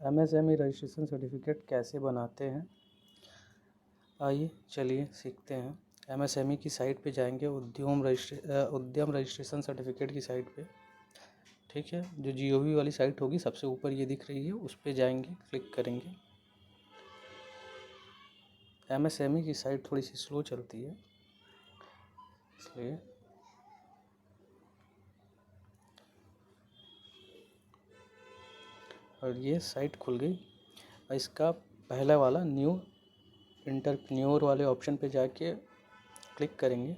MSME registration certificate कैसे बनाते हैं, आइए चलिए सीखते हैं। एमएसएमई की साइट पे जाएंगे, उद्यम रजिस्ट्रेशन सर्टिफिकेट की साइट पे, ठीक है। जो जीओवी वाली साइट होगी सबसे ऊपर ये दिख रही है, उस पे जाएंगे, क्लिक करेंगे। एमएसएमई की साइट थोड़ी सी स्लो चलती है इसलिए। और ये साइट खुल गई। इसका पहला वाला न्यू एंटरप्रेन्योर वाले ऑप्शन पे जाके क्लिक करेंगे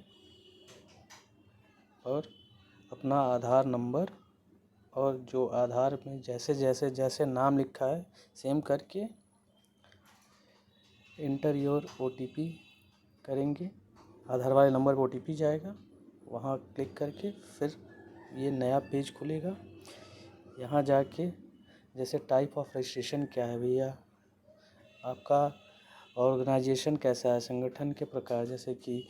और अपना आधार नंबर और जो आधार में जैसे नाम लिखा है सेम करके इंटर योर ओटीपी करेंगे। आधार वाले नंबर पर ओटीपी जाएगा, वहाँ क्लिक करके फिर ये नया पेज खुलेगा। यहाँ जाके जैसे टाइप ऑफ रजिस्ट्रेशन क्या है भैया, आपका ऑर्गेनाइजेशन कैसा है, संगठन के प्रकार, जैसे कि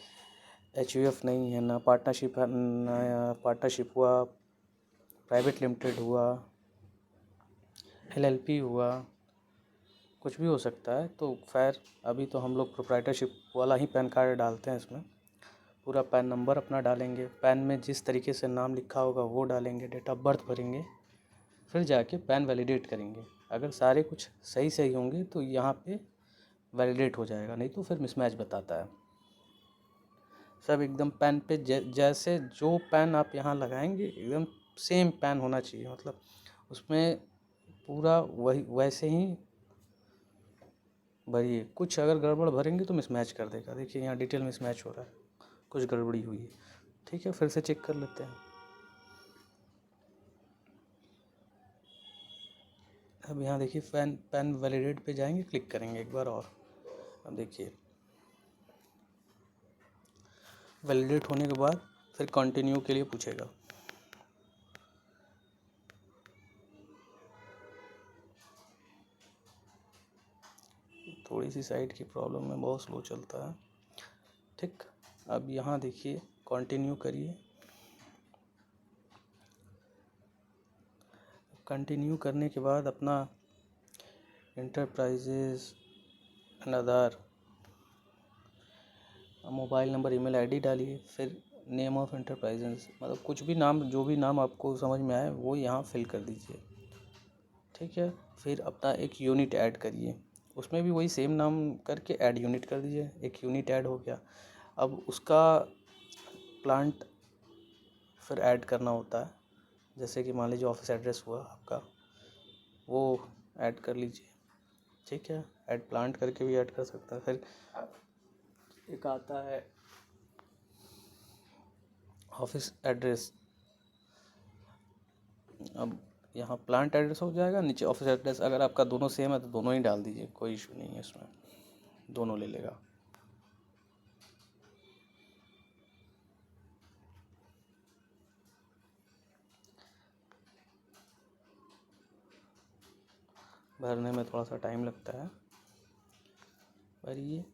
एचयूएफ नहीं है ना, पार्टनरशिप हुआ, प्राइवेट लिमिटेड हुआ, एलएलपी हुआ, कुछ भी हो सकता है। तो खैर अभी तो हम लोग प्रोप्राइटरशिप वाला ही पैन कार्ड डालते हैं। इसमें पूरा पैन नंबर अपना डालेंगे, पैन में जिस तरीके से नाम लिखा होगा वो डालेंगे, डेट ऑफ बर्थ भरेंगे, फिर जाके पैन वैलिडेट करेंगे। अगर सारे कुछ सही होंगे तो यहाँ पे वैलिडेट हो जाएगा, नहीं तो फिर मिसमैच बताता है। सब एकदम पैन पे जैसे जो पैन आप यहाँ लगाएंगे एकदम सेम पैन होना चाहिए, मतलब उसमें पूरा वही वैसे ही भरिए। कुछ अगर गड़बड़ भरेंगे तो मिसमैच कर देगा। देखिए यहाँ डिटेल मिसमैच हो रहा है, कुछ गड़बड़ी हुई है। ठीक है, फिर से चेक कर लेते हैं। अब यहाँ देखिए पैन वैलिडेट पे जाएंगे, क्लिक करेंगे एक बार और। अब देखिए वैलिडेट होने के बाद फिर कंटिन्यू के लिए पूछेगा। थोड़ी सी साइट की प्रॉब्लम है, बहुत स्लो चलता है। ठीक, अब यहाँ देखिए कंटिन्यू करिए। कंटिन्यू करने के बाद अपना इंटरप्राइजेज आधार, मोबाइल नंबर, ईमेल आईडी डालिए, फिर नेम ऑफ इंटरप्राइजेज, मतलब कुछ भी नाम, जो भी नाम आपको समझ में आए वो यहाँ फिल कर दीजिए। ठीक है, फिर अपना एक यूनिट ऐड करिए, उसमें भी वही सेम नाम करके ऐड यूनिट कर दीजिए। एक यूनिट ऐड हो गया। अब उसका प्लांट फिर ऐड करना होता है, जैसे कि मान लीजिए ऑफिस एड्रेस हुआ आपका, वो ऐड कर लीजिए। ठीक है, ऐड प्लांट करके भी ऐड कर सकता है। फिर एक आता है ऑफिस एड्रेस। अब यहाँ प्लांट एड्रेस हो जाएगा, नीचे ऑफिस एड्रेस। अगर आपका दोनों सेम है तो दोनों ही डाल दीजिए, कोई इशू नहीं है इसमें, दोनों ले लेगा। भरने में थोड़ा सा टाइम लगता है, पर ये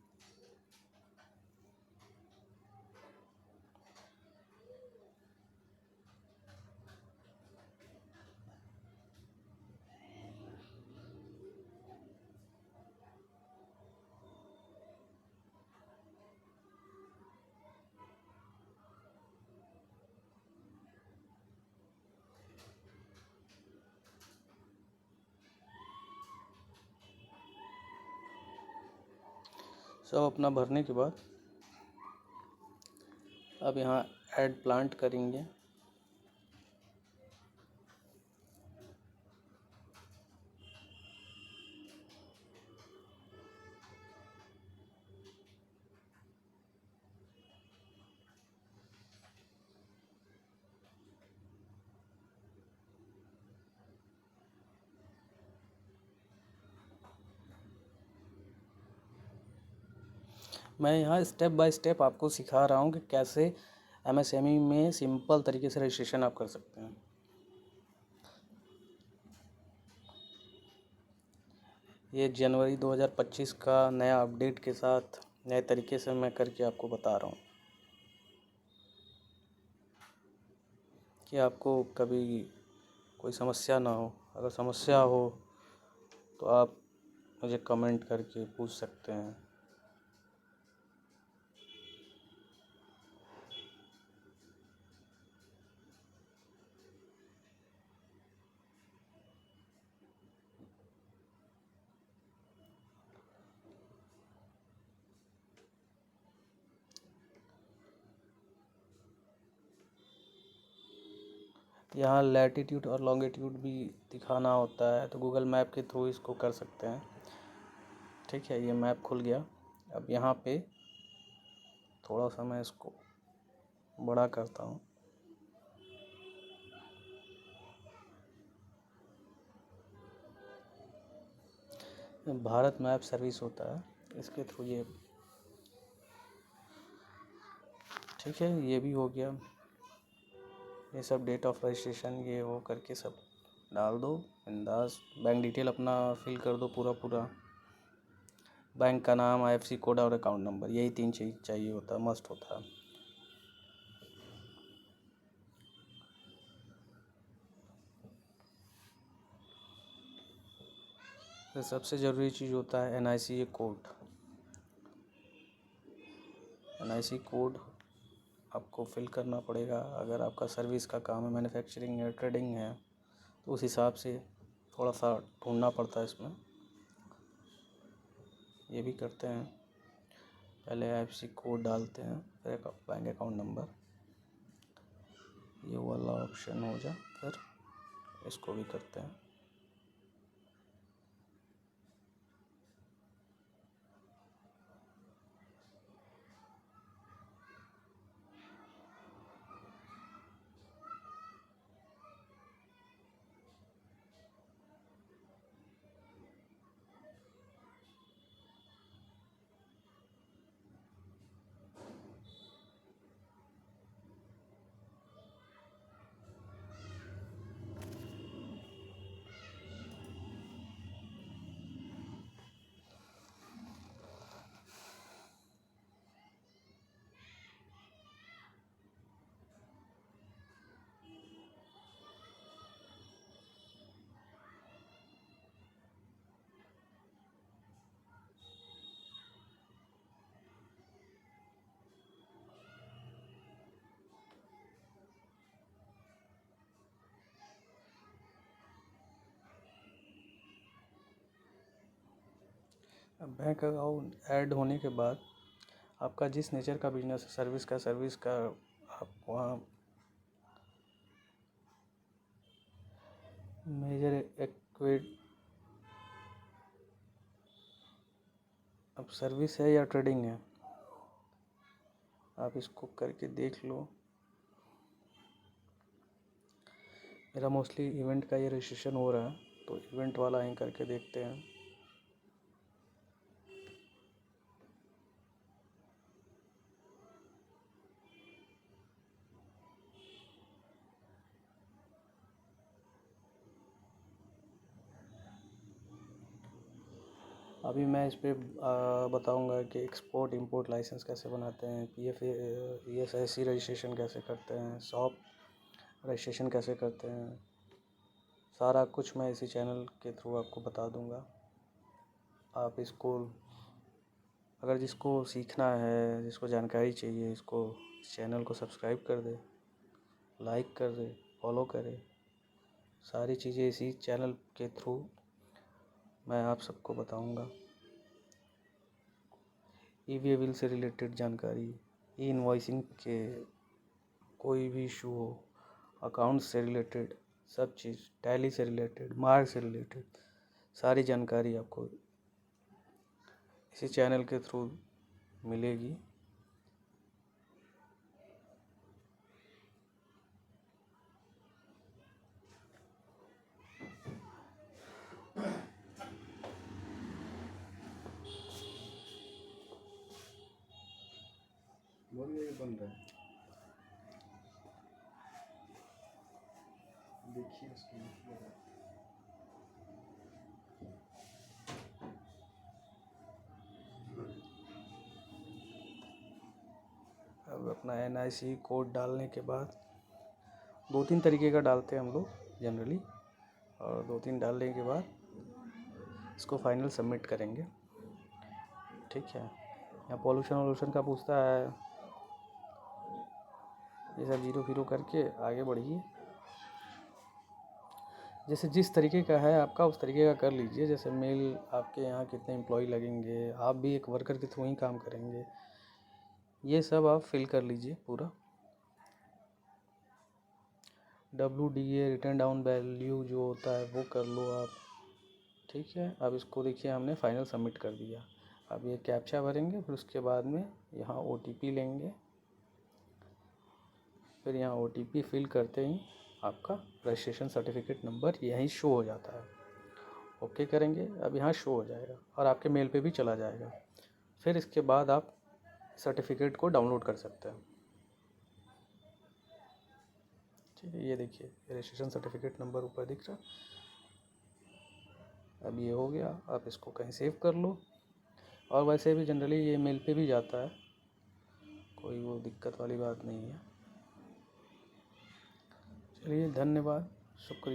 सब अपना भरने के बाद अब यहाँ ऐड प्लांट करेंगे। मैं यहाँ स्टेप बाय स्टेप आपको सिखा रहा हूँ कि कैसे एमएसएमई में सिंपल तरीके से रजिस्ट्रेशन आप कर सकते हैं। ये जनवरी 2025 का नया अपडेट के साथ नए तरीके से मैं करके आपको बता रहा हूँ कि आपको कभी कोई समस्या ना हो। अगर समस्या हो तो आप मुझे कमेंट करके पूछ सकते हैं। यहाँ लैटिट्यूड और लॉन्गिट्यूड भी दिखाना होता है, तो गूगल मैप के थ्रू इसको कर सकते हैं। ठीक है, ये मैप खुल गया। अब यहाँ पे थोड़ा सा मैं इसको बड़ा करता हूँ। भारत मैप सर्विस होता है, इसके थ्रू ये ठीक है। ये भी हो गया। ये सब डेट ऑफ रजिस्ट्रेशन ये वो करके सब डाल दो बिंदास। बैंक डिटेल अपना फिल कर दो पूरा। बैंक का नाम, IFSC कोड और अकाउंट नंबर, यही 3 चीज़ चाहिए होता, मस्ट होता। फिर सबसे ज़रूरी चीज़ होता है NICA कोड। NIC कोड आपको फिल करना पड़ेगा। अगर आपका सर्विस का काम है, मैन्युफैक्चरिंग है, ट्रेडिंग है, तो उस हिसाब से थोड़ा सा ढूंढना पड़ता है इसमें। ये भी करते हैं, पहले IFSC कोड डालते हैं, फिर बैंक अकाउंट नंबर, ये वाला ऑप्शन हो जाए, फिर इसको भी करते हैं। अब बैंक अकाउंट ऐड होने के बाद आपका जिस नेचर का बिजनेस है, सर्विस का आप वहाँ मेजर एक्विट, अब सर्विस है या ट्रेडिंग है, आप इसको करके देख लो। मेरा मोस्टली इवेंट का ये रजिस्ट्रेशन हो रहा है, तो इवेंट वाला ही करके देखते हैं। अभी मैं इस पे बताऊंगा कि एक्सपोर्ट इंपोर्ट लाइसेंस कैसे बनाते हैं, PF ESIC रजिस्ट्रेशन कैसे करते हैं, शॉप रजिस्ट्रेशन कैसे करते हैं, सारा कुछ मैं इसी चैनल के थ्रू आपको बता दूंगा। आप इसको अगर जिसको सीखना है, जिसको जानकारी चाहिए, इसको इस चैनल को सब्सक्राइब कर दे, लाइक कर दे, फॉलो करे। सारी चीज़ें इसी चैनल के थ्रू मैं आप सबको बताऊंगा। ई-वे बिल से रिलेटेड जानकारी, ई इनवॉइसिंग के कोई भी इशू हो, अकाउंट से रिलेटेड सब चीज़, टैली से रिलेटेड, मार्क से रिलेटेड सारी जानकारी आपको इसी चैनल के थ्रू मिलेगी। बोलिए, बन रहा है, देखिए इसको। अब अपना NIC कोड डालने के बाद 2-3 तरीके का डालते हैं हम लोग जनरली, और 2-3 डालने के बाद इसको फाइनल सबमिट करेंगे। ठीक है, यहाँ पॉल्यूशन का पूछता है, ये सब जीरो फिरो करके आगे बढ़िए। जैसे जिस तरीके का है आपका उस तरीके का कर लीजिए। जैसे मेल आपके यहाँ कितने एम्प्लॉय लगेंगे, आप भी एक वर्कर के थ्रू ही काम करेंगे, ये सब आप फिल कर लीजिए पूरा। WDA रिटर्न डाउन वैल्यू जो होता है वो कर लो आप। ठीक है, अब इसको देखिए हमने फाइनल सबमिट कर दिया। अब ये कैप्चा भरेंगे, फिर उसके बाद में यहाँ OTP लेंगे, फिर यहाँ OTP फिल करते ही आपका रजिस्ट्रेशन सर्टिफिकेट नंबर यहीं शो हो जाता है। ओके करेंगे, अब यहाँ शो हो जाएगा और आपके मेल पे भी चला जाएगा। फिर इसके बाद आप सर्टिफिकेट को डाउनलोड कर सकते हैं। ठीक है, ये देखिए रजिस्ट्रेशन सर्टिफिकेट नंबर ऊपर दिख रहा। अब ये हो गया, आप इसको कहीं सेव कर लो। और वैसे भी जनरली ये मेल पे भी जाता है, कोई वो दिक्कत वाली बात नहीं है। चलिए, धन्यवाद, शुक्रिया।